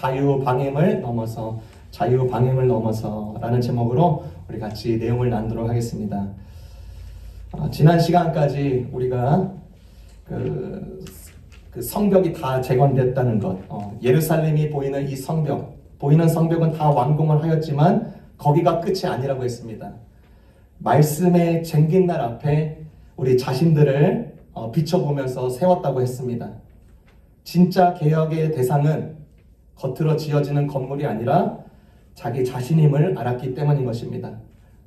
자유방임을 넘어서 자유방임을 넘어서라는 제목으로 우리 같이 내용을 나누도록 하겠습니다. 지난 시간까지 우리가 그 성벽이 다 재건됐다는 것, 예루살렘이 보이는 이 성벽, 보이는 성벽은 다 완공을 하였지만 거기가 끝이 아니라고 했습니다. 말씀의 쟁긴 날 앞에 우리 자신들을 비춰보면서 세웠다고 했습니다. 진짜 개혁의 대상은 겉으로 지어지는 건물이 아니라 자기 자신임을 알았기 때문인 것입니다.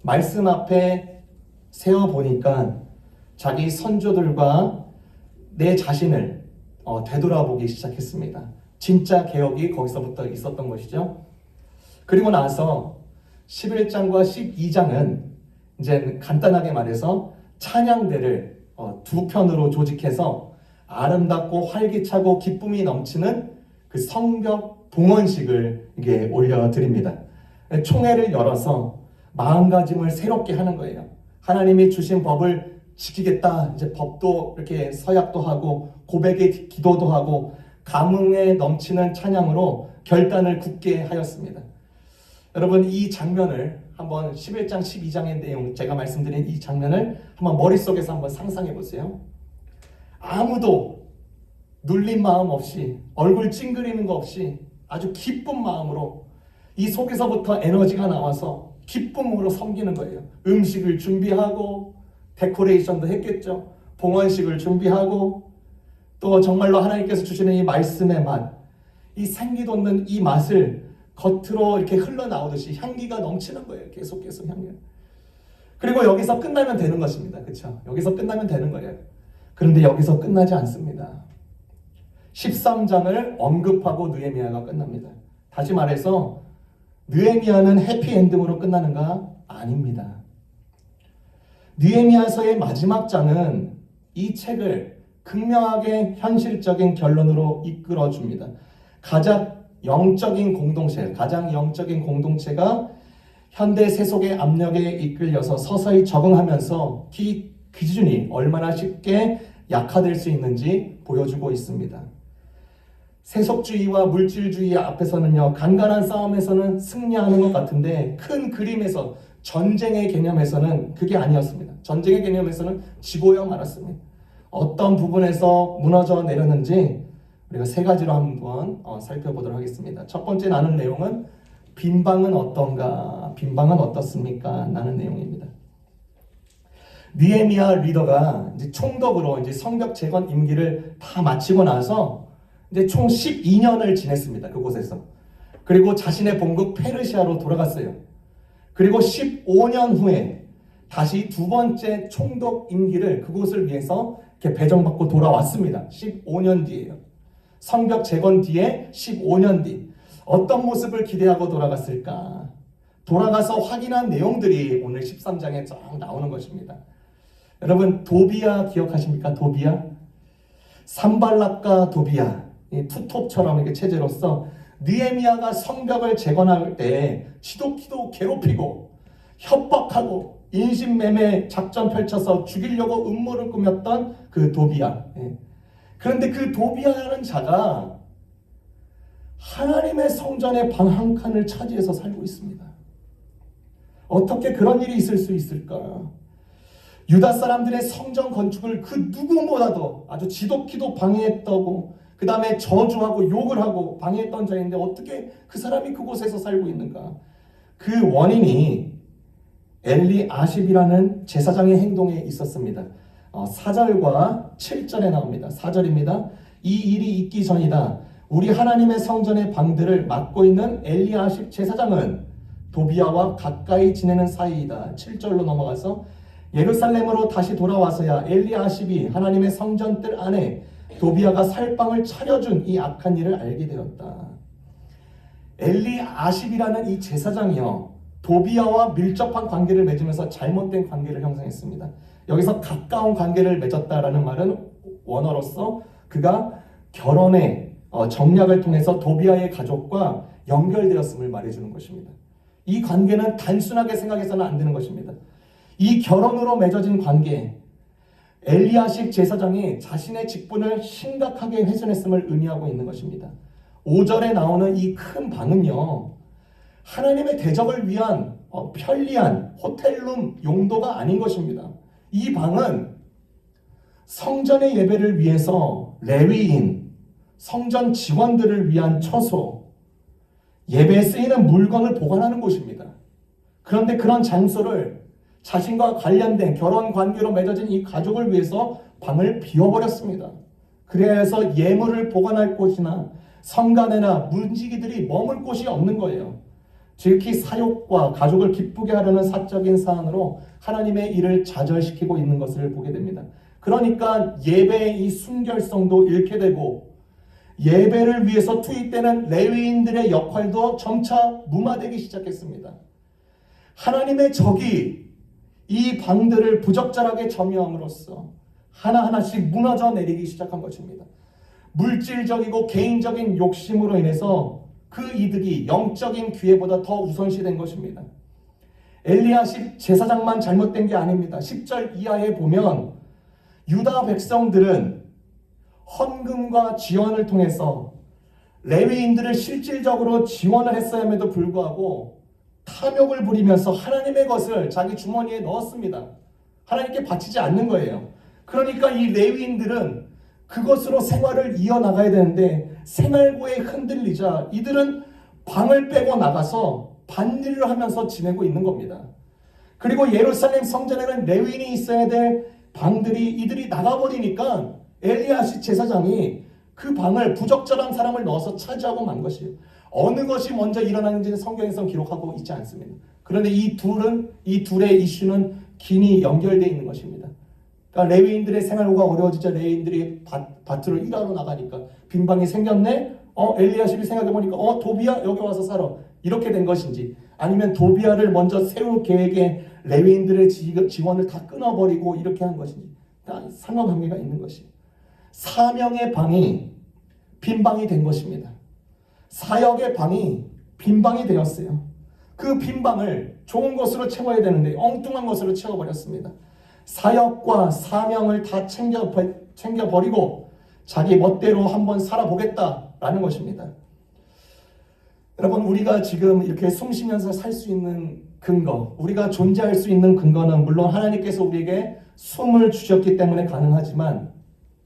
말씀 앞에 세워보니까 자기 선조들과 내 자신을 되돌아보기 시작했습니다. 진짜 개혁이 거기서부터 있었던 것이죠. 그리고 나서 11장과 12장은 이제 간단하게 말해서 찬양대를 두 편으로 조직해서 아름답고 활기차고 기쁨이 넘치는 그 성벽 봉헌식을 이게 올려드립니다. 총회를 열어서 마음가짐을 새롭게 하는 거예요. 하나님이 주신 법을 지키겠다. 이제 법도 이렇게 서약도 하고 고백의 기도도 하고 감흥에 넘치는 찬양으로 결단을 굳게 하였습니다. 여러분, 이 장면을 한번 11장 12장의 내용, 제가 말씀드린 이 장면을 한번 머릿속에서 한번 상상해 보세요. 아무도 눌린 마음 없이, 얼굴 찡그리는 거 없이 아주 기쁜 마음으로 이 속에서부터 에너지가 나와서 기쁨으로 섬기는 거예요. 음식을 준비하고 데코레이션도 했겠죠. 봉헌식을 준비하고 또 정말로 하나님께서 주시는 이 말씀의 맛, 이 생기 돋는 이 맛을 겉으로 이렇게 흘러나오듯이 향기가 넘치는 거예요. 계속 향기. 그리고 여기서 끝나면 되는 것입니다. 그렇죠? 여기서 끝나면 되는 거예요. 그런데 여기서 끝나지 않습니다. 13장을 언급하고 느헤미야가 끝납니다. 다시 말해서 느헤미야는 해피엔딩으로 끝나는가? 아닙니다. 느헤미야서의 마지막 장은 이 책을 극명하게 현실적인 결론으로 이끌어줍니다. 가장 영적인 공동체가 현대 세속의 압력에 이끌려서 서서히 적응하면서 그 기준이 얼마나 쉽게 약화될 수 있는지 보여주고 있습니다. 세속주의와 물질주의 앞에서는요, 간간한 싸움에서는 승리하는 것 같은데 큰 그림에서 전쟁의 개념에서는 그게 아니었습니다. 전쟁의 개념에서는 지고야 말았습니다. 어떤 부분에서 무너져 내렸는지 우리가 세 가지로 한번 살펴보도록 하겠습니다. 첫 번째 나눈 내용은 빈방은 어떤가, 빈방은 어떻습니까? 라는 내용입니다. 느헤미야 리더가 이제 총독으로 이제 성벽 재건 임기를 다 마치고 나서 이제 총 12년을 지냈습니다. 그곳에서. 그리고 자신의 본국 페르시아로 돌아갔어요. 그리고 15년 후에 다시 두 번째 총독 임기를 그곳을 위해서 이렇게 배정받고 돌아왔습니다. 15년 뒤에요. 성벽 재건 뒤에 15년 뒤. 어떤 모습을 기대하고 돌아갔을까? 돌아가서 확인한 내용들이 오늘 13장에 쫙 나오는 것입니다. 여러분, 도비야 기억하십니까? 도비야? 산발락과 도비야, 투톱처럼 이렇게 체제로서 느헤미야가 성벽을 재건할 때 지독히도 괴롭히고 협박하고 인신매매 작전 펼쳐서 죽이려고 음모를 꾸몄던 그 도비야. 그런데 그 도비야라는 자가 하나님의 성전의 방 한 칸을 차지해서 살고 있습니다. 어떻게 그런 일이 있을 수 있을까? 유다 사람들의 성전 건축을 그 누구보다도 아주 지독히도 방해했다고, 그 다음에 저주하고 욕을 하고 방해했던 자인데 어떻게 그 사람이 그곳에서 살고 있는가? 그 원인이 엘리아십이라는 제사장의 행동에 있었습니다. 4절과 7절에 나옵니다. 4절입니다. 이 일이 있기 전이다. 우리 하나님의 성전의 방들을 맡고 있는 엘리아십 제사장은 도비야와 가까이 지내는 사이이다. 7절로 넘어가서 예루살렘으로 다시 돌아와서야 엘리아십이 하나님의 성전뜰 안에 도비야가 살방을 차려준 이 악한 일을 알게 되었다. 엘리아십이라는 이 제사장이요, 도비야와 밀접한 관계를 맺으면서 잘못된 관계를 형성했습니다. 여기서 가까운 관계를 맺었다라는 말은 원어로서 그가 결혼의 정략을 통해서 도비야의 가족과 연결되었음을 말해주는 것입니다. 이 관계는 단순하게 생각해서는 안 되는 것입니다. 이 결혼으로 맺어진 관계, 엘리야십 제사장이 자신의 직분을 심각하게 훼손했음을 의미하고 있는 것입니다. 5절에 나오는 이 큰 방은요, 하나님의 대적을 위한 편리한 호텔룸 용도가 아닌 것입니다. 이 방은 성전의 예배를 위해서 레위인, 성전 직원들을 위한 처소, 예배에 쓰이는 물건을 보관하는 곳입니다. 그런데 그런 장소를 자신과 관련된 결혼 관계로 맺어진 이 가족을 위해서 방을 비워버렸습니다. 그래서 예물을 보관할 곳이나 성간에나 문지기들이 머물 곳이 없는 거예요. 즉히 사욕과 가족을 기쁘게 하려는 사적인 사안으로 하나님의 일을 좌절시키고 있는 것을 보게 됩니다. 그러니까 예배의 이 순결성도 잃게 되고 예배를 위해서 투입되는 레위인들의 역할도 점차 무마되기 시작했습니다. 하나님의 적이 이 방들을 부적절하게 점유함으로써 하나하나씩 무너져 내리기 시작한 것입니다. 물질적이고 개인적인 욕심으로 인해서 그 이득이 영적인 기회보다 더 우선시된 것입니다. 엘리야십 제사장만 잘못된 게 아닙니다. 10절 이하에 보면 유다 백성들은 헌금과 지원을 통해서 레위인들을 실질적으로 지원을 했음에도 불구하고 탐욕을 부리면서 하나님의 것을 자기 주머니에 넣었습니다. 하나님께 바치지 않는 거예요. 그러니까 이 레위인들은 그것으로 생활을 이어나가야 되는데 생활고에 흔들리자 이들은 방을 빼고 나가서 밭일을 하면서 지내고 있는 겁니다. 그리고 예루살렘 성전에는 레위인이 있어야 될 방들이 이들이 나가버리니까 엘리야십 제사장이 그 방을 부적절한 사람을 넣어서 차지하고 만 것이에요. 어느 것이 먼저 일어나는지는 성경에서 기록하고 있지 않습니다. 그런데 이 둘의 이슈는 긴히 연결되어 있는 것입니다. 그러니까 레위인들의 생활고가 어려워지자 레위인들이 밭으로 일하러 나가니까 빈방이 생겼네. 엘리야십이 생각해보니까 도비야 여기 와서 살아. 이렇게 된 것인지 아니면 도비야를 먼저 세울 계획에 레위인들의 지원을 다 끊어버리고 이렇게 한 것인지 상관관계가 있는 것이에요. 사명의 방이 빈방이 된 것입니다. 사역의 방이 빈방이 되었어요. 그 빈방을 좋은 것으로 채워야 되는데 엉뚱한 것으로 채워버렸습니다. 사역과 사명을 다 챙겨버리고 자기 멋대로 한번 살아보겠다라는 것입니다. 여러분, 우리가 지금 이렇게 숨쉬면서 살 수 있는 근거, 우리가 존재할 수 있는 근거는 물론 하나님께서 우리에게 숨을 주셨기 때문에 가능하지만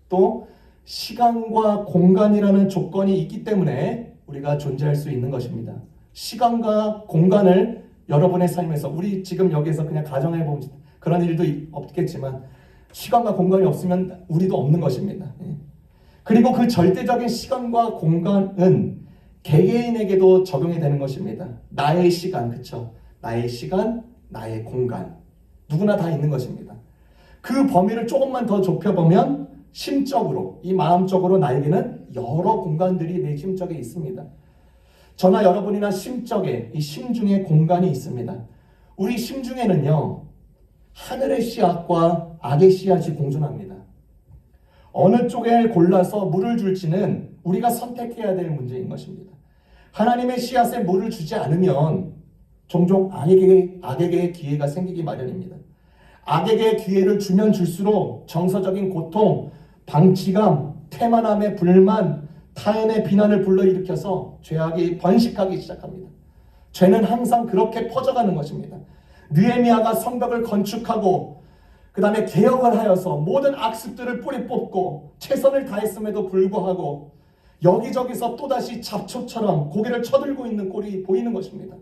또 시간과 공간이라는 조건이 있기 때문에 우리가 존재할 수 있는 것입니다. 시간과 공간을 여러분의 삶에서 우리 지금 여기서 그냥 가정해보면 그런 일도 없겠지만 시간과 공간이 없으면 우리도 없는 것입니다. 그리고 그 절대적인 시간과 공간은 개개인에게도 적용이 되는 것입니다. 나의 시간, 그쵸? 나의 시간, 나의 공간. 누구나 다 있는 것입니다. 그 범위를 조금만 더 좁혀보면 심적으로, 이 마음적으로 나에게는 여러 공간들이 내 심적에 있습니다. 저나 여러분이나 심적에, 이 심중에 공간이 있습니다. 우리 심중에는요, 하늘의 씨앗과 악의 씨앗이 공존합니다. 어느 쪽에 골라서 물을 줄지는 우리가 선택해야 될 문제인 것입니다. 하나님의 씨앗에 물을 주지 않으면 종종 악에게 기회가 생기기 마련입니다. 악에게 기회를 주면 줄수록 정서적인 고통, 방치감, 태만함의 불만, 타인의 비난을 불러일으켜서 죄악이 번식하기 시작합니다. 죄는 항상 그렇게 퍼져가는 것입니다. 느헤미야가 성벽을 건축하고 그 다음에 개혁을 하여서 모든 악습들을 뿌리 뽑고 최선을 다했음에도 불구하고 여기저기서 또다시 잡초처럼 고개를 쳐들고 있는 꼴이 보이는 것입니다.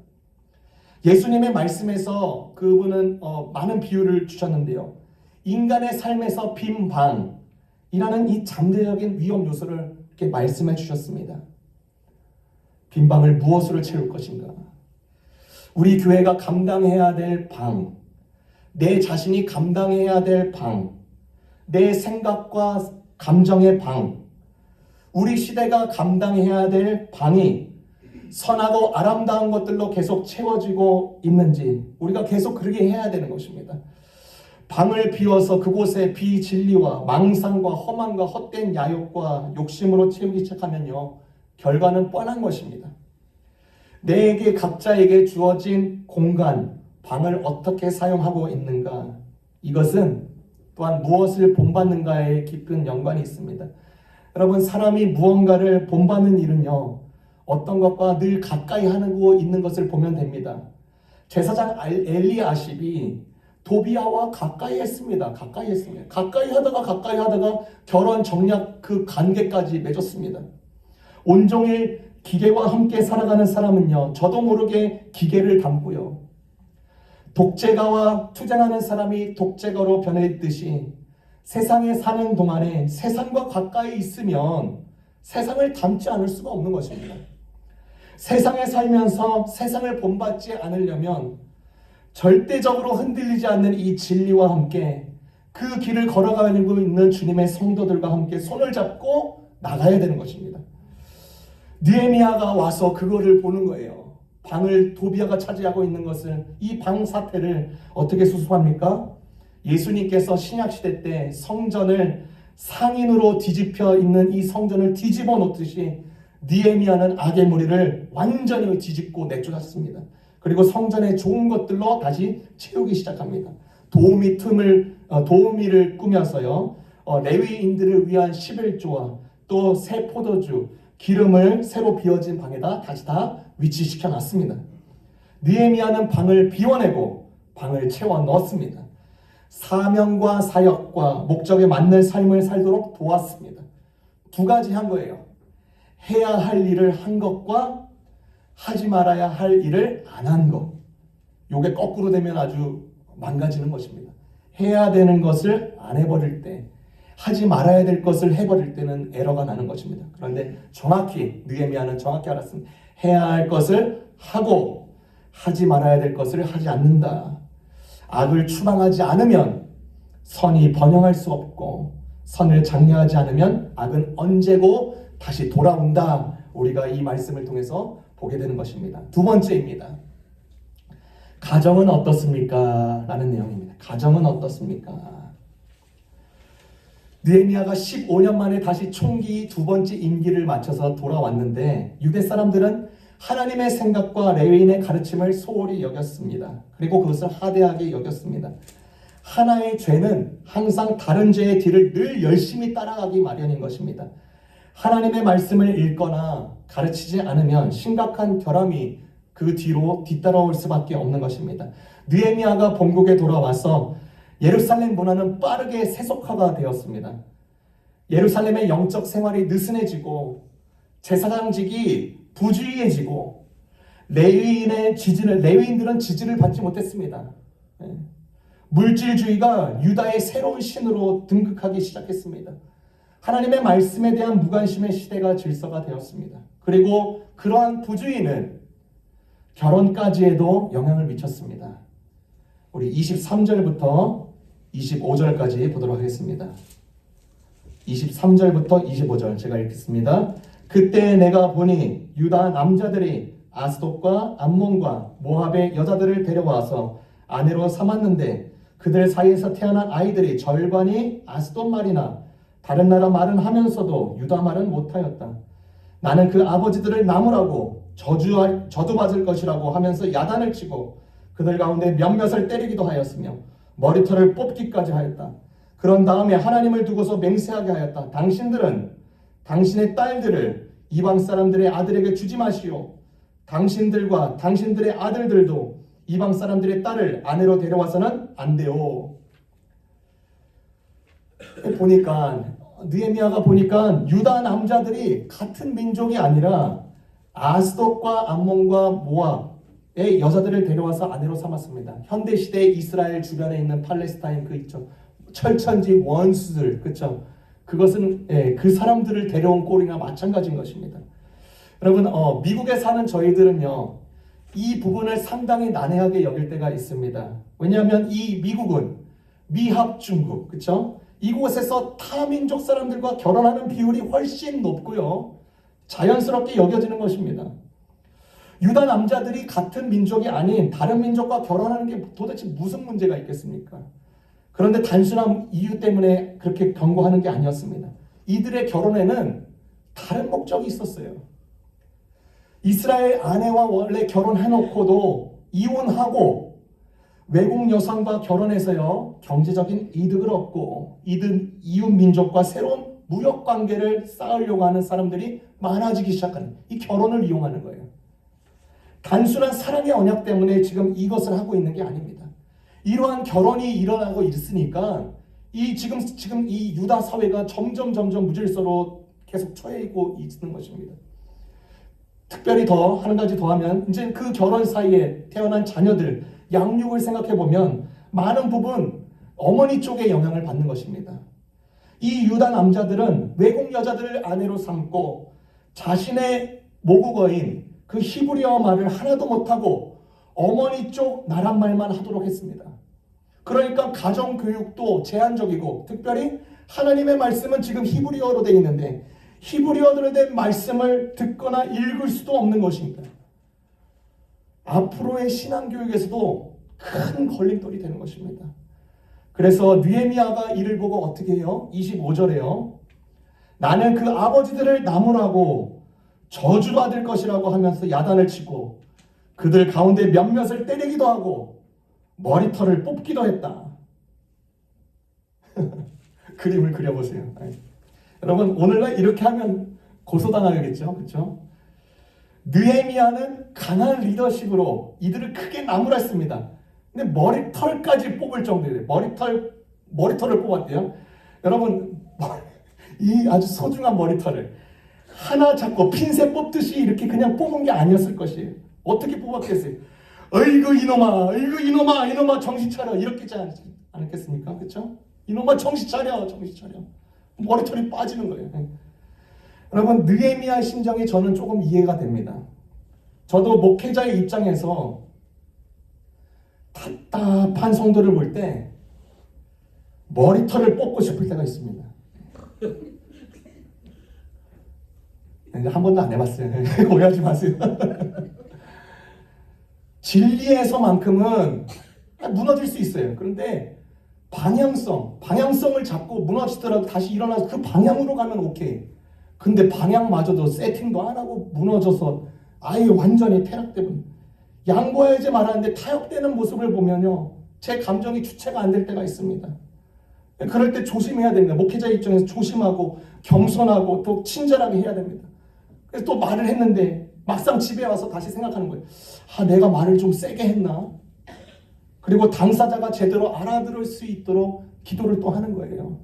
예수님의 말씀에서 그분은 많은 비유를 주셨는데요. 인간의 삶에서 빈 방이라는 이 잠재적인 위험 요소를 이렇게 말씀해 주셨습니다. 빈 방을 무엇으로 채울 것인가? 우리 교회가 감당해야 될 방, 내 자신이 감당해야 될 방, 내 생각과 감정의 방, 우리 시대가 감당해야 될 방이 선하고 아름다운 것들로 계속 채워지고 있는지 우리가 계속 그렇게 해야 되는 것입니다. 방을 비워서 그곳에 비진리와 망상과 험함과 헛된 야욕과 욕심으로 채우기 시작하면요, 결과는 뻔한 것입니다. 내게 각자에게 주어진 공간, 방을 어떻게 사용하고 있는가, 이것은 또한 무엇을 본받는가에 깊은 연관이 있습니다. 여러분, 사람이 무언가를 본받는 일은요, 어떤 것과 늘 가까이 하고 있는 것을 보면 됩니다. 제사장 엘리아십이 도비아와 가까이 했습니다. 가까이 하다가 결혼 정략 그 관계까지 맺었습니다. 온종일 기계와 함께 살아가는 사람은요, 저도 모르게 기계를 닮고요. 독재가와 투쟁하는 사람이 독재가로 변했듯이 세상에 사는 동안에 세상과 가까이 있으면 세상을 닮지 않을 수가 없는 것입니다. 세상에 살면서 세상을 본받지 않으려면 절대적으로 흔들리지 않는 이 진리와 함께 그 길을 걸어가고 있는 주님의 성도들과 함께 손을 잡고 나가야 되는 것입니다. 느헤미야가 와서 그거를 보는 거예요. 방을 도비아가 차지하고 있는 것을, 이 방 사태를 어떻게 수습합니까? 예수님께서 신약시대 때 성전을 상인으로 뒤집혀 있는 이 성전을 뒤집어 놓듯이 느헤미야는 악의 무리를 완전히 뒤집고 내쫓았습니다. 그리고 성전의 좋은 것들로 다시 채우기 시작합니다. 도우미를 꾸며서요, 레위인들을 위한 11조와 또 새 포도주, 기름을 새로 비워진 방에다 다시 다 위치시켜 놨습니다. 느헤미야는 방을 비워내고 방을 채워 넣었습니다. 사명과 사역과 목적에 맞는 삶을 살도록 도왔습니다. 두 가지 한 거예요. 해야 할 일을 한 것과 하지 말아야 할 일을 안 한 것. 요게 거꾸로 되면 아주 망가지는 것입니다. 해야 되는 것을 안 해버릴 때, 하지 말아야 될 것을 해버릴 때는 에러가 나는 것입니다. 그런데 정확히 느헤미야는 정확히 알았습니다. 해야 할 것을 하고 하지 말아야 될 것을 하지 않는다. 악을 추방하지 않으면 선이 번영할 수 없고, 선을 장려하지 않으면 악은 언제고 다시 돌아온다. 우리가 이 말씀을 통해서 보게 되는 것입니다. 두 번째입니다. 가정은 어떻습니까? 라는 내용입니다. 가정은 어떻습니까? 느헤미야가 15년 만에 다시 총기 두 번째 임기를 마쳐서 돌아왔는데 유대 사람들은 하나님의 생각과 레위인의 가르침을 소홀히 여겼습니다. 그리고 그것을 하대하게 여겼습니다. 하나의 죄는 항상 다른 죄의 뒤를 늘 열심히 따라가기 마련인 것입니다. 하나님의 말씀을 읽거나 가르치지 않으면 심각한 결함이 그 뒤로 뒤따라올 수밖에 없는 것입니다. 느헤미야가 본국에 돌아와서 예루살렘 문화는 빠르게 세속화가 되었습니다. 예루살렘의 영적 생활이 느슨해지고 제사장직이 부주의해지고 레위인들은 지지를 받지 못했습니다. 물질주의가 유다의 새로운 신으로 등극하기 시작했습니다. 하나님의 말씀에 대한 무관심의 시대가 질서가 되었습니다. 그리고 그러한 부주의는 결혼까지에도 영향을 미쳤습니다. 우리 23절부터 25절까지 보도록 하겠습니다. 23절부터 25절 제가 읽겠습니다. 그때 내가 보니 유다 남자들이 아스돗과 암몬과 모압의 여자들을 데려와서 아내로 삼았는데 그들 사이에서 태어난 아이들이 절반이 아스돗 말이나 다른 나라 말은 하면서도 유다 말은 못하였다. 나는 그 아버지들을 나무라고 저주받을 것이라고 하면서 야단을 치고 그들 가운데 몇몇을 때리기도 하였으며 머리털을 뽑기까지 하였다. 그런 다음에 하나님을 두고서 맹세하게 하였다. 당신들은 당신의 딸들을 이방 사람들의 아들에게 주지 마시오. 당신들과 당신들의 아들들도 이방 사람들의 딸을 아내로 데려와서는 안 돼요. 느헤미야가 보니까 유다 남자들이 같은 민족이 아니라 아스돗과 암몬과 모압의 여자들을 데려와서 아내로 삼았습니다. 현대 시대의 이스라엘 주변에 있는 팔레스타인 그 있죠. 철천지 원수들, 그렇죠. 그것은 그 사람들을 데려온 꼴이나 마찬가지인 것입니다. 여러분, 미국에 사는 저희들은요, 이 부분을 상당히 난해하게 여길 때가 있습니다. 왜냐하면 이 미국은 미합중국, 그렇죠? 이곳에서 타민족 사람들과 결혼하는 비율이 훨씬 높고요. 자연스럽게 여겨지는 것입니다. 유다 남자들이 같은 민족이 아닌 다른 민족과 결혼하는 게 도대체 무슨 문제가 있겠습니까? 그런데 단순한 이유 때문에 그렇게 경고하는 게 아니었습니다. 이들의 결혼에는 다른 목적이 있었어요. 이스라엘 아내와 원래 결혼해놓고도 이혼하고 외국 여성과 결혼해서요, 경제적인 이득을 얻고 이웃 민족과 새로운 무역 관계를 쌓으려고 하는 사람들이 많아지기 시작하는, 이 결혼을 이용하는 거예요. 단순한 사랑의 언약 때문에 지금 이것을 하고 있는 게 아닙니다. 이러한 결혼이 일어나고 있으니까 지금 이 유다 사회가 점점 무질서로 계속 처해있고 있는 것입니다. 특별히 더 한 가지 더 하면, 이제 그 결혼 사이에 태어난 자녀들 양육을 생각해 보면 많은 부분 어머니 쪽의 영향을 받는 것입니다. 이 유다 남자들은 외국 여자들을 아내로 삼고 자신의 모국어인 그 히브리어 말을 하나도 못하고 어머니 쪽 나란 말만 하도록 했습니다. 그러니까 가정 교육도 제한적이고, 특별히 하나님의 말씀은 지금 히브리어로 되어 있는데 히브리어로 된 말씀을 듣거나 읽을 수도 없는 것입니다. 앞으로의 신앙교육에서도 큰 걸림돌이 되는 것입니다. 그래서 느헤미야가 이를 보고 어떻게 해요? 25절에요. 나는 그 아버지들을 나무라고 저주받을 것이라고 하면서 야단을 치고 그들 가운데 몇몇을 때리기도 하고 머리털을 뽑기도 했다. 그림을 그려보세요. 여러분, 오늘날 이렇게 하면 고소당하겠죠, 그렇죠? 느헤미야는 강한 리더십으로 이들을 크게 나무랐습니다. 근데 머리털까지 뽑을 정도예요. 머리털을 뽑았대요. 여러분, 이 아주 소중한 머리털을 하나 잡고 핀셋 뽑듯이 이렇게 그냥 뽑은 게 아니었을 것이에요. 어떻게 뽑았겠어요? 어이구 이놈아 정신 차려, 이렇게 하지 않았겠습니까? 그렇죠? 이놈아 정신 차려. 머리털이 빠지는 거예요. 여러분, 느헤미야 심정이 저는 조금 이해가 됩니다. 저도 목회자의 입장에서 답답한 성도를 볼 때 머리털을 뽑고 싶을 때가 있습니다. 한 번도 안 해봤어요. 오해하지 마세요. 진리에서만큼은 무너질 수 있어요. 그런데 방향성을 잡고 무너지더라도 다시 일어나서 그 방향으로 가면 오케이. 근데 방향마저도 세팅도 안 하고 무너져서 아예 완전히 퇴락되면, 양보해야지 말하는데 타협되는 모습을 보면요, 제 감정이 주체가 안 될 때가 있습니다. 그럴 때 조심해야 됩니다. 목회자 입장에서 조심하고 겸손하고 또 친절하게 해야 됩니다. 그래서 또 말을 했는데 막상 집에 와서 다시 생각하는 거예요. 내가 말을 좀 세게 했나? 그리고 당사자가 제대로 알아들을 수 있도록 기도를 또 하는 거예요.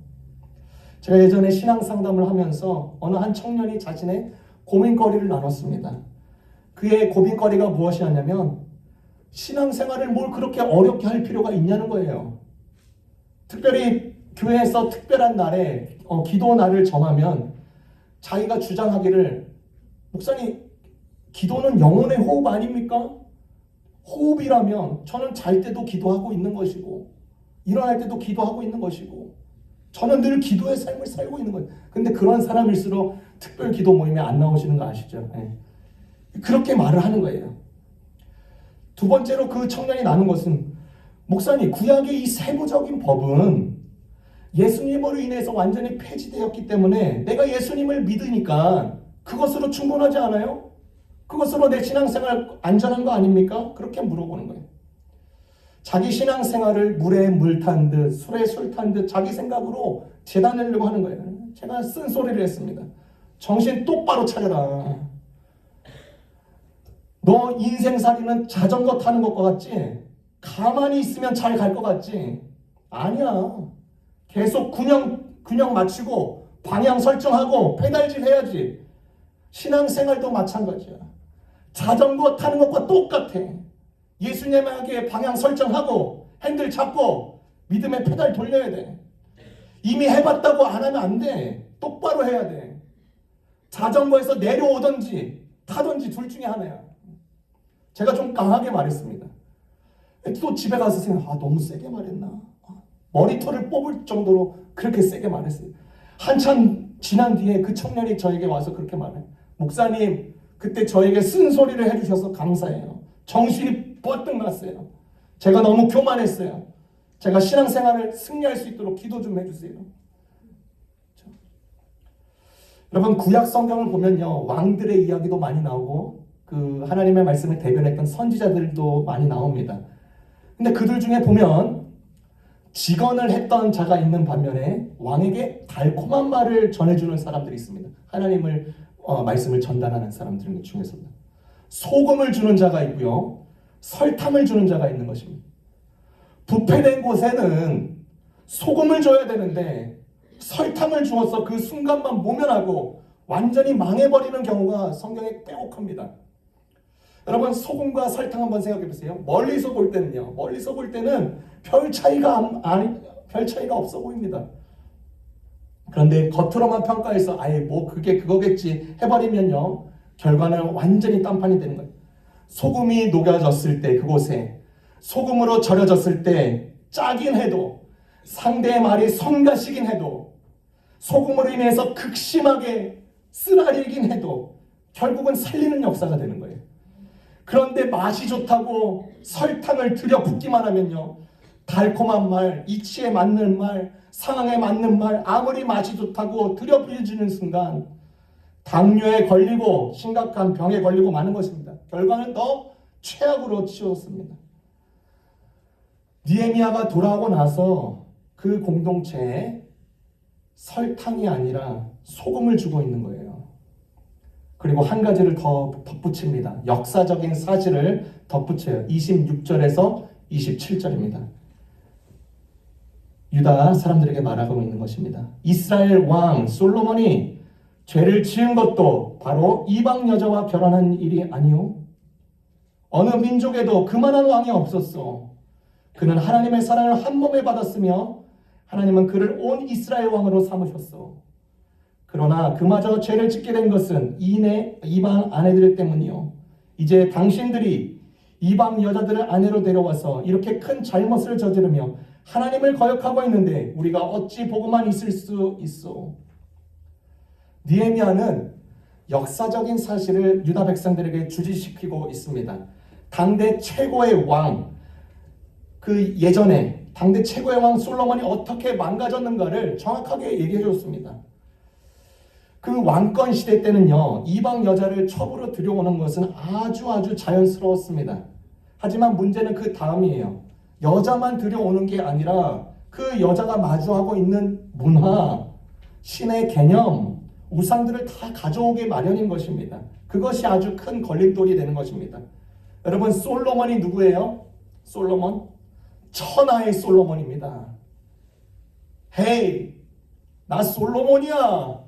제가 예전에 신앙 상담을 하면서 어느 한 청년이 자신의 고민거리를 나눴습니다. 그의 고민거리가 무엇이었냐면, 신앙생활을 뭘 그렇게 어렵게 할 필요가 있냐는 거예요. 특별히 교회에서 특별한 날에 기도 날을 정하면 자기가 주장하기를, 목사님, 기도는 영혼의 호흡 아닙니까? 호흡이라면 저는 잘 때도 기도하고 있는 것이고 일어날 때도 기도하고 있는 것이고 저는 늘 기도의 삶을 살고 있는 거예요. 근데 그런 사람일수록 특별 기도 모임에 안 나오시는 거 아시죠? 그렇게 말을 하는 거예요. 두 번째로 그 청년이 나눈 것은, 목사님, 구약의 이 세부적인 법은 예수님으로 인해서 완전히 폐지되었기 때문에 내가 예수님을 믿으니까 그것으로 충분하지 않아요? 그것으로 내 신앙생활 안전한 거 아닙니까? 그렇게 물어보는 거예요. 자기 신앙생활을 물에 물 탄 듯 술에 술 탄 듯 자기 생각으로 재단하려고 하는 거예요. 제가 쓴소리를 했습니다. 정신 똑바로 차려라. 너 인생살이는 자전거 타는 것과 같지? 가만히 있으면 잘 갈 것 같지? 아니야. 계속 균형 맞추고 방향 설정하고 페달질 해야지. 신앙생활도 마찬가지야. 자전거 타는 것과 똑같아. 예수님에게 방향 설정하고 핸들 잡고 믿음의 페달 돌려야 돼. 이미 해봤다고 안 하면 안 돼. 똑바로 해야 돼. 자전거에서 내려오든지 타든지 둘 중에 하나야. 제가 좀 강하게 말했습니다. 또 집에 가서 생각, 너무 세게 말했나? 머리털을 뽑을 정도로 그렇게 세게 말했어요. 한참 지난 뒤에 그 청년이 저에게 와서 그렇게 말해요. 목사님, 그때 저에게 쓴소리를 해주셔서 감사해요. 정신이 뻗뜩 났어요. 제가 너무 교만했어요. 제가 신앙생활을 승리할 수 있도록 기도 좀 해주세요. 그렇죠? 여러분, 구약 성경을 보면요, 왕들의 이야기도 많이 나오고 그 하나님의 말씀을 대변했던 선지자들도 많이 나옵니다. 근데 그들 중에 보면 직언을 했던 자가 있는 반면에 왕에게 달콤한 말을 전해주는 사람들이 있습니다. 하나님을 말씀을 전달하는 사람들 중에서는 소금을 주는 자가 있고요, 설탕을 주는 자가 있는 것입니다. 부패된 곳에는 소금을 줘야 되는데 설탕을 주어서 그 순간만 모면하고 완전히 망해버리는 경우가 성경에 빼곡합니다. 여러분, 소금과 설탕 한번 생각해 보세요. 멀리서 볼 때는요, 멀리서 볼 때는 별 차이가 없어 보입니다. 그런데 겉으로만 평가해서 아예 뭐 그게 그거겠지 해버리면요, 결과는 완전히 딴판이 되는 거예요. 소금이 녹여졌을 때, 그곳에 소금으로 절여졌을 때 짜긴 해도, 상대의 말이 성가시긴 해도, 소금으로 인해서 극심하게 쓰라리긴 해도 결국은 살리는 역사가 되는 거예요. 그런데 맛이 좋다고 설탕을 들여 붓기만 하면요, 달콤한 말, 이치에 맞는 말, 상황에 맞는 말, 아무리 맛이 좋다고 들여 부어지는 순간 당뇨에 걸리고 심각한 병에 걸리고 마는 것입니다. 결과는 더 최악으로 치웠습니다. 느헤미야가 돌아오고 나서 그 공동체에 설탕이 아니라 소금을 주고 있는 거예요. 그리고 한 가지를 더 덧붙입니다. 역사적인 사실을 덧붙여요. 26절에서 27절입니다. 유다 사람들에게 말하고 있는 것입니다. 이스라엘 왕 솔로몬이 죄를 지은 것도 바로 이방 여자와 결혼한 일이 아니오. 어느 민족에도 그만한 왕이 없었어. 그는 하나님의 사랑을 한 몸에 받았으며 하나님은 그를 온 이스라엘 왕으로 삼으셨어. 그러나 그마저 죄를 짓게 된 것은 이방 아내들 때문이요. 이제 당신들이 이방 여자들을 아내로 데려와서 이렇게 큰 잘못을 저지르며 하나님을 거역하고 있는데 우리가 어찌 보고만 있을 수 있어. 느헤미야는 역사적인 사실을 유다 백성들에게 주지시키고 있습니다. 당대 최고의 왕, 그 예전에 당대 최고의 왕 솔로몬이 어떻게 망가졌는가를 정확하게 얘기해 줬습니다. 그 왕권 시대 때는요, 이방 여자를 첩으로 들여오는 것은 아주 자연스러웠습니다. 하지만 문제는 그 다음이에요. 여자만 들여오는 게 아니라 그 여자가 마주하고 있는 문화, 신의 개념, 우상들을 다 가져오게 마련인 것입니다. 그것이 아주 큰 걸림돌이 되는 것입니다. 여러분, 솔로몬이 누구예요? 솔로몬? 천하의 솔로몬입니다. 헤이, 나 솔로몬이야.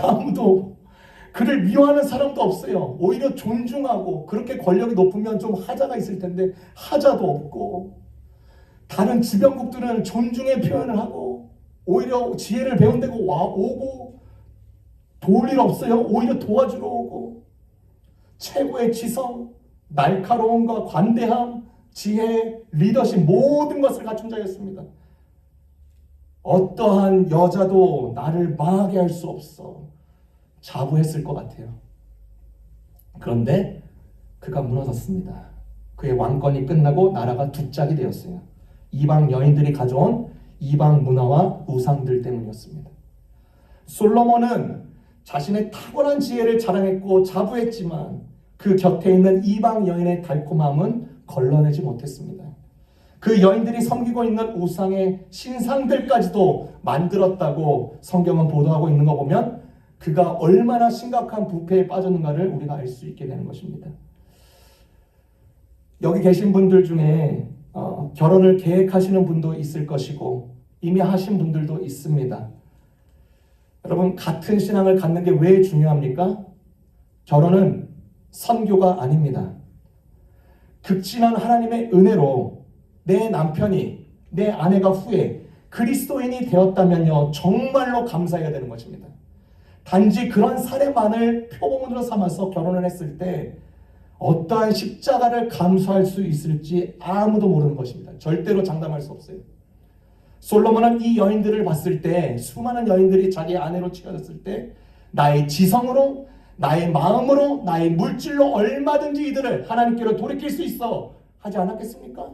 아무도 그를 미워하는 사람도 없어요. 오히려 존중하고, 그렇게 권력이 높으면 좀 하자가 있을 텐데 하자도 없고, 다른 주변국들은 존중의 표현을 하고 오히려 지혜를 배운다고 오고 도울 일 없어요. 오히려 도와주러 오고, 최고의 지성, 날카로움과 관대함, 지혜, 리더십, 모든 것을 갖춘 자였습니다. 어떠한 여자도 나를 망하게 할 수 없어. 자부했을 것 같아요. 그런데 그가 무너졌습니다. 그의 왕권이 끝나고 나라가 두 짝이 되었어요. 이방 여인들이 가져온 이방 문화와 우상들 때문이었습니다. 솔로몬은 자신의 탁월한 지혜를 자랑했고 자부했지만 그 곁에 있는 이방 여인의 달콤함은 걸러내지 못했습니다. 그 여인들이 섬기고 있는 우상의 신상들까지도 만들었다고 성경은 보도하고 있는 거 보면 그가 얼마나 심각한 부패에 빠졌는가를 우리가 알 수 있게 되는 것입니다. 여기 계신 분들 중에 결혼을 계획하시는 분도 있을 것이고 이미 하신 분들도 있습니다. 여러분, 같은 신앙을 갖는 게 왜 중요합니까? 결혼은 선교가 아닙니다. 극진한 하나님의 은혜로 내 남편이, 내 아내가 후에 그리스도인이 되었다면요, 정말로 감사해야 되는 것입니다. 단지 그런 사례만을 표본으로 삼아서 결혼을 했을 때 어떠한 십자가를 감수할 수 있을지 아무도 모르는 것입니다. 절대로 장담할 수 없어요. 솔로몬은 이 여인들을 봤을 때, 수많은 여인들이 자기 아내로 취하였을 때 나의 지성으로, 나의 마음으로, 나의 물질로 얼마든지 이들을 하나님께로 돌이킬 수 있어 하지 않았겠습니까?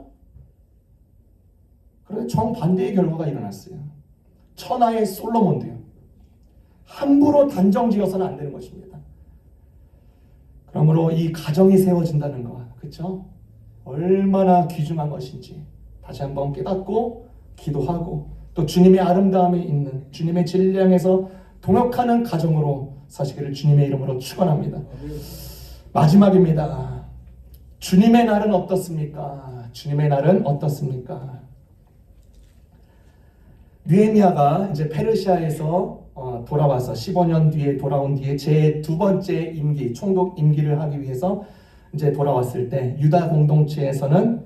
그런데 정반대의 결과가 일어났어요. 천하의 솔로몬도요, 함부로 단정지어서는 안 되는 것입니다. 그러므로 이 가정이 세워진다는 것, 그렇죠? 얼마나 귀중한 것인지 다시 한번 깨닫고 기도하고 또 주님의 아름다움이 있는 주님의 진량에서 동역하는 가정으로 사시기를 주님의 이름으로 축원합니다. 마지막입니다. 주님의 날은 어떻습니까? 주님의 날은 어떻습니까? 느헤미야가 이제 페르시아에서 돌아와서 15년 뒤에 돌아온 뒤에 제 두 번째 임기, 총독 임기를 하기 위해서 이제 돌아왔을 때 유다 공동체에서는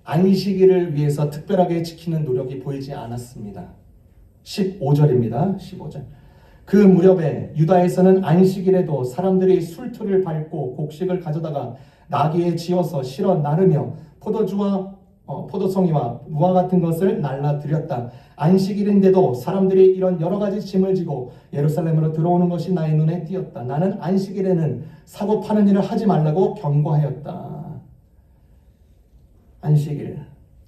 안식일을 위해서 특별하게 지키는 노력이 보이지 않았습니다. 15절입니다. 15절. 그 무렵에 유다에서는 안식일에도 사람들이 술틀을 밟고 곡식을 가져다가 나귀에 지어서 실어 나르며 포도주와 포도송이와 무화 같은 것을 날라드렸다. 안식일인데도 사람들이 이런 여러 가지 짐을 지고 예루살렘으로 들어오는 것이 나의 눈에 띄었다. 나는 안식일에는 사고 파는 일을 하지 말라고 경고하였다.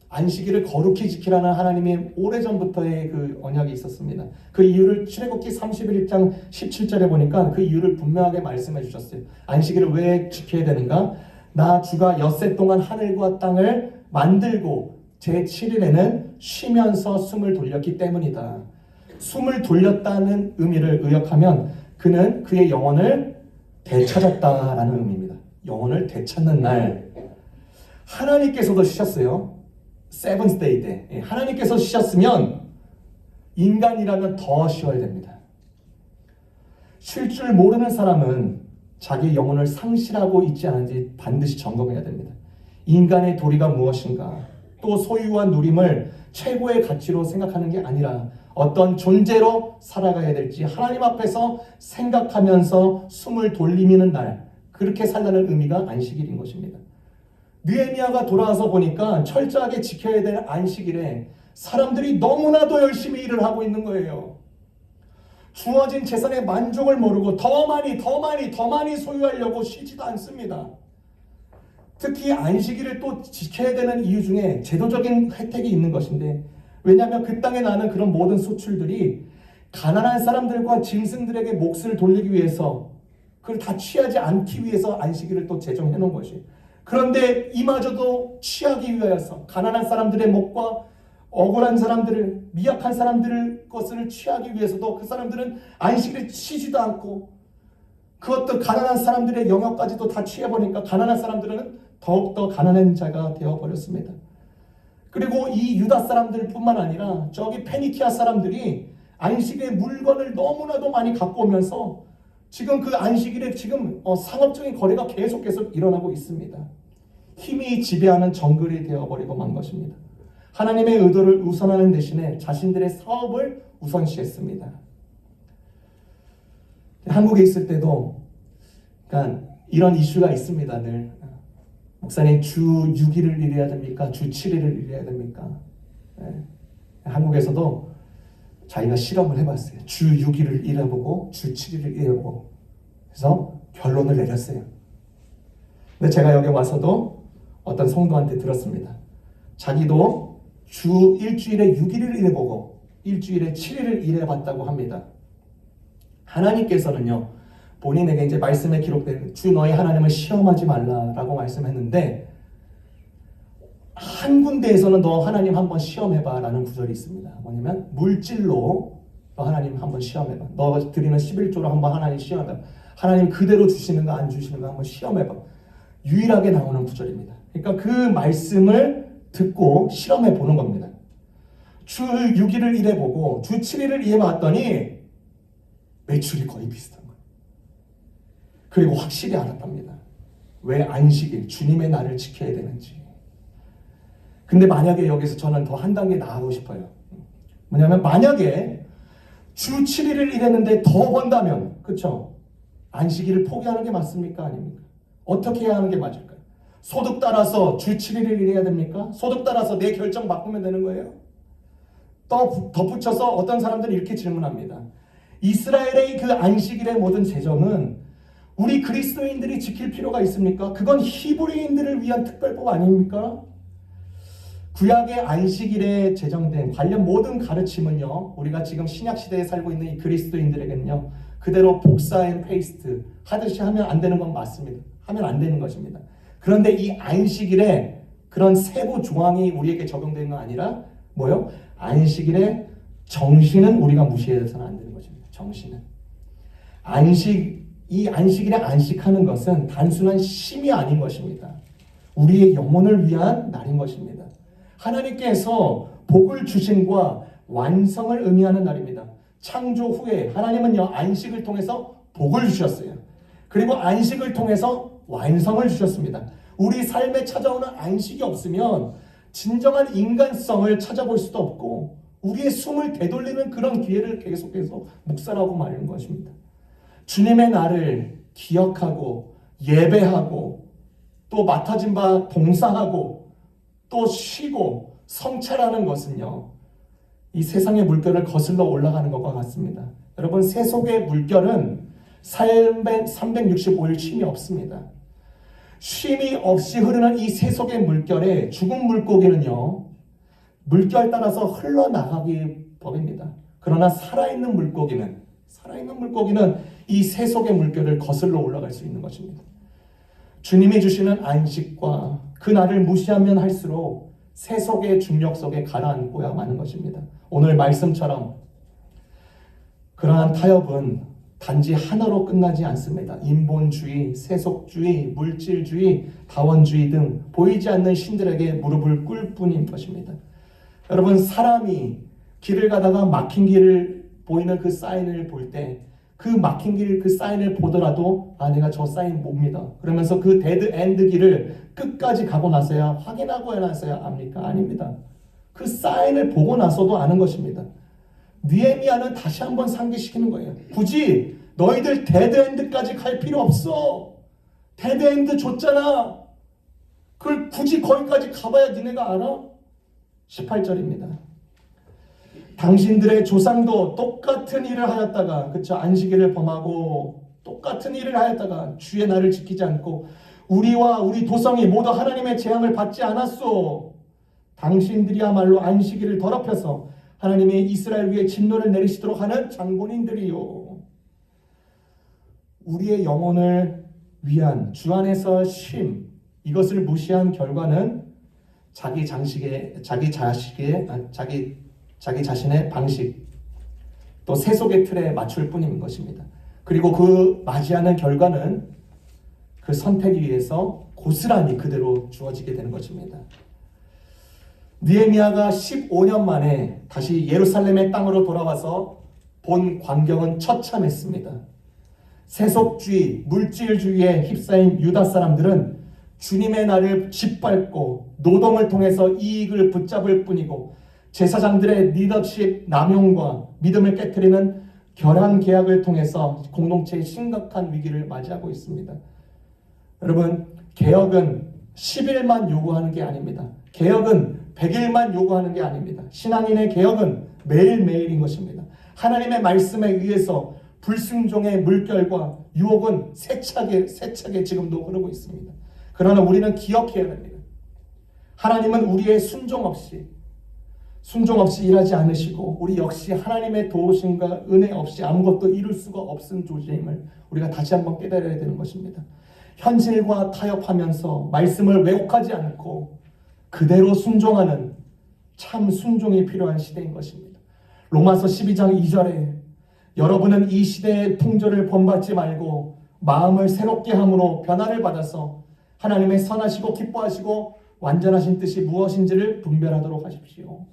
안식일을 거룩히 지키라는 하나님의 오래전부터의 그 언약이 있었습니다. 그 이유를 출애굽기 31장 17절에 보니까 그 이유를 분명하게 말씀해 주셨어요. 안식일을 왜 지켜야 되는가? 나 주가 엿새 동안 하늘과 땅을 만들고 제7일에는 쉬면서 숨을 돌렸기 때문이다. 숨을 돌렸다는 의미를 의역하면 그는 그의 영혼을 되찾았다라는 의미입니다. 영혼을 되찾는 날. 하나님께서도 쉬셨어요. 세븐스 데이 때. 하나님께서 쉬셨으면 인간이라면 더 쉬어야 됩니다. 쉴 줄 모르는 사람은 자기 영혼을 상실하고 있지 않은지 반드시 점검해야 됩니다. 인간의 도리가 무엇인가? 또 소유와 누림을 최고의 가치로 생각하는 게 아니라 어떤 존재로 살아가야 될지 하나님 앞에서 생각하면서 숨을 돌리는 날, 그렇게 살라는 의미가 안식일인 것입니다. 느헤미야가 돌아와서 보니까 철저하게 지켜야 될 안식일에 사람들이 너무나도 열심히 일을 하고 있는 거예요. 주어진 재산의 만족을 모르고 더 많이 소유하려고 쉬지도 않습니다. 특히 안식일을 또 지켜야 되는 이유 중에 제도적인 혜택이 있는 것인데, 왜냐하면 그 땅에 나는 그런 모든 소출들이 가난한 사람들과 짐승들에게 몫을 돌리기 위해서, 그걸 다 취하지 않기 위해서 안식일을 또 제정해 놓은 것이. 그런데 이마저도 취하기 위하여서 가난한 사람들의 몫과 억울한 사람들을, 미약한 사람들의 것을 취하기 위해서도 그 사람들은 안식일을 쉬지도 않고, 그것도 가난한 사람들의 영역까지도 다 취해버리니까 가난한 사람들은 더욱더 가난한 자가 되어버렸습니다. 그리고 이 유다 사람들뿐만 아니라 저기 페니키아 사람들이 안식일의 물건을 너무나도 많이 갖고 오면서 지금 그 안식일에 지금 상업적인 거래가 계속 일어나고 있습니다. 힘이 지배하는 정글이 되어버리고 만 것입니다. 하나님의 의도를 우선하는 대신에 자신들의 사업을 우선시했습니다. 한국에 있을 때도 그러니까 이런 이슈가 있습니다. 늘 목사님 주 6일을 일해야 됩니까? 주 7일을 일해야 됩니까? 네. 한국에서도 자기가 실험을 해봤어요. 주 6일을 일해보고 주 7일을 일해보고 그래서 결론을 내렸어요. 근데 제가 여기 와서도 어떤 성도한테 들었습니다. 자기도 주 일주일에 6일을 일해보고 일주일에 7일을 일해봤다고 합니다. 하나님께서는요, 본인에게 이제 말씀에 기록된 주 너희 하나님을 시험하지 말라라고 말씀했는데, 한 군데에서는 너 하나님 한번 시험해봐라는 구절이 있습니다. 뭐냐면 물질로 너 하나님 한번 시험해봐. 너가 드리는 11조로 한번 하나님 시험해봐. 하나님 그대로 주시는가 안 주시는가 한번 시험해봐. 유일하게 나오는 구절입니다. 그러니까 그 말씀을 듣고 실험해 보는 겁니다. 주 6일을 일해보고 주 7일을 일해봤더니 매출이 거의 비슷한 거예요. 그리고 확실히 알았답니다. 왜 안식일, 주님의 날을 지켜야 되는지. 근데 만약에 여기서 저는 더 한 단계 나아가고 싶어요. 뭐냐면 만약에 주 7일을 일했는데 더 번다면, 그렇죠? 안식일을 포기하는 게 맞습니까? 아닙니까? 어떻게 해야 하는 게 맞을까요? 소득 따라서 주 7일을 일해야 됩니까? 소득 따라서 내 결정 바꾸면 되는 거예요? 또 덧붙여서 어떤 사람들이 이렇게 질문합니다. 이스라엘의 그 안식일의 모든 제정은 우리 그리스도인들이 지킬 필요가 있습니까? 그건 히브리인들을 위한 특별법 아닙니까? 구약의 안식일에 제정된 관련 모든 가르침은요, 우리가 지금 신약시대에 살고 있는 이 그리스도인들에게는요, 그대로 복사 앤 페이스트 하듯이 하면 안 되는 건 맞습니다. 하면 안 되는 것입니다. 그런데 이 안식일에 그런 세부 조항이 우리에게 적용되는 건 아니라 뭐요? 안식일의 정신은 우리가 무시해서는 안 되는 것입니다. 정신은. 이 안식일에 안식하는 것은 단순한 쉼이 아닌 것입니다. 우리의 영혼을 위한 날인 것입니다. 하나님께서 복을 주심과 완성을 의미하는 날입니다. 창조 후에 하나님은요, 안식을 통해서 복을 주셨어요. 그리고 안식을 통해서 완성을 주셨습니다. 우리 삶에 찾아오는 안식이 없으면 진정한 인간성을 찾아볼 수도 없고 우리의 숨을 되돌리는 그런 기회를 계속해서 묵살하고 마는 것입니다. 주님의 날을 기억하고 예배하고 또 맡아진 바 봉사하고 또 쉬고 성찰하는 것은요, 이 세상의 물결을 거슬러 올라가는 것과 같습니다. 여러분, 세속의 물결은 삶에 365일 쉼이 없습니다. 쉼이 없이 흐르는 이 세속의 물결에 죽은 물고기는요, 물결 따라서 흘러나가기 법입니다. 그러나 살아있는 물고기는 이 세속의 물결을 거슬러 올라갈 수 있는 것입니다. 주님이 주시는 안식과 그 날을 무시하면 할수록 세속의 중력 속에 가라앉고야 마는 것입니다. 오늘 말씀처럼 그러한 타협은 단지 하나로 끝나지 않습니다. 인본주의, 세속주의, 물질주의, 다원주의 등 보이지 않는 신들에게 무릎을 꿇을 뿐인 것입니다. 여러분, 사람이 길을 가다가 막힌 길을 보이는 그 사인을 볼 때 그 막힌 길, 그 사인을 보더라도 내가 저 사인 못 믿어. 그러면서 그 데드 엔드 길을 끝까지 가고 나서야 확인하고 나서야 압니까? 아닙니다. 그 사인을 보고 나서도 아는 것입니다. 느헤미야는 다시 한번 상기시키는 거예요. 굳이 너희들 데드 엔드까지 갈 필요 없어. 데드 엔드 줬잖아. 그걸 굳이 거기까지 가봐야 니네가 알아? 18절입니다. 당신들의 조상도 똑같은 일을 하였다가, 그쵸, 안식일을 범하고 똑같은 일을 하였다가 주의 날을 지키지 않고 우리와 우리 도성이 모두 하나님의 재앙을 받지 않았소. 당신들이야말로 안식일을 더럽혀서 하나님이 이스라엘 위에 진노를 내리시도록 하는 장본인들이요. 우리의 영혼을 위한 주 안에서 쉼, 이것을 무시한 결과는 자기 자신의 방식, 또 세속의 틀에 맞출 뿐인 것입니다. 그리고 그 맞이하는 결과는 그 선택에 의해서 고스란히 그대로 주어지게 되는 것입니다. 느헤미야가 15년 만에 다시 예루살렘의 땅으로 돌아와서 본 광경은 처참했습니다. 세속주의, 물질주의에 휩싸인 유다 사람들은 주님의 날을 짓밟고 노동을 통해서 이익을 붙잡을 뿐이고 제사장들의 리더십 남용과 믿음을 깨트리는 결항 계약을 통해서 공동체의 심각한 위기를 맞이하고 있습니다. 여러분, 개혁은 10일만 요구하는 게 아닙니다. 개혁은 100일만 요구하는 게 아닙니다. 신앙인의 개혁은 매일매일인 것입니다. 하나님의 말씀에 의해서 불순종의 물결과 유혹은 세차게 지금도 흐르고 있습니다. 그러나 우리는 기억해야 됩니다. 하나님은 우리의 순종 없이 일하지 않으시고 우리 역시 하나님의 도우심과 은혜 없이 아무것도 이룰 수가 없은 존재임을 우리가 다시 한번 깨달아야 되는 것입니다. 현실과 타협하면서 말씀을 왜곡하지 않고 그대로 순종하는 참 순종이 필요한 시대인 것입니다. 로마서 12장 2절에 여러분은 이 시대의 풍조를 본받지 말고 마음을 새롭게 함으로 변화를 받아서 하나님의 선하시고 기뻐하시고 완전하신 뜻이 무엇인지를 분별하도록 하십시오.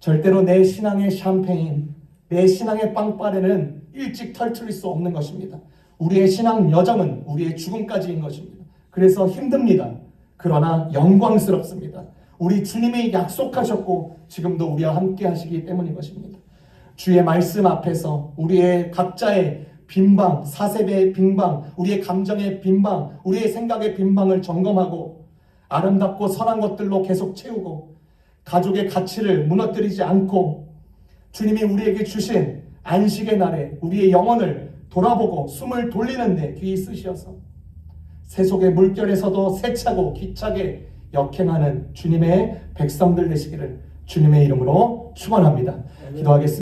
절대로 내 신앙의 샴페인, 내 신앙의 빵빠레는 일찍 털트릴 수 없는 것입니다. 우리의 신앙 여정은 우리의 죽음까지인 것입니다. 그래서 힘듭니다. 그러나 영광스럽습니다. 우리 주님이 약속하셨고 지금도 우리와 함께 하시기 때문인 것입니다. 주의 말씀 앞에서 우리의 각자의 빈방, 사색의 빈방, 우리의 감정의 빈방, 우리의 생각의 빈방을 점검하고 아름답고 선한 것들로 계속 채우고 가족의 가치를 무너뜨리지 않고 주님이 우리에게 주신 안식의 날에 우리의 영혼을 돌아보고 숨을 돌리는 데 귀히 쓰셔서 세속의 물결에서도 세차고 기차게 역행하는 주님의 백성들 되시기를 주님의 이름으로 축원합니다. 기도하겠습니다.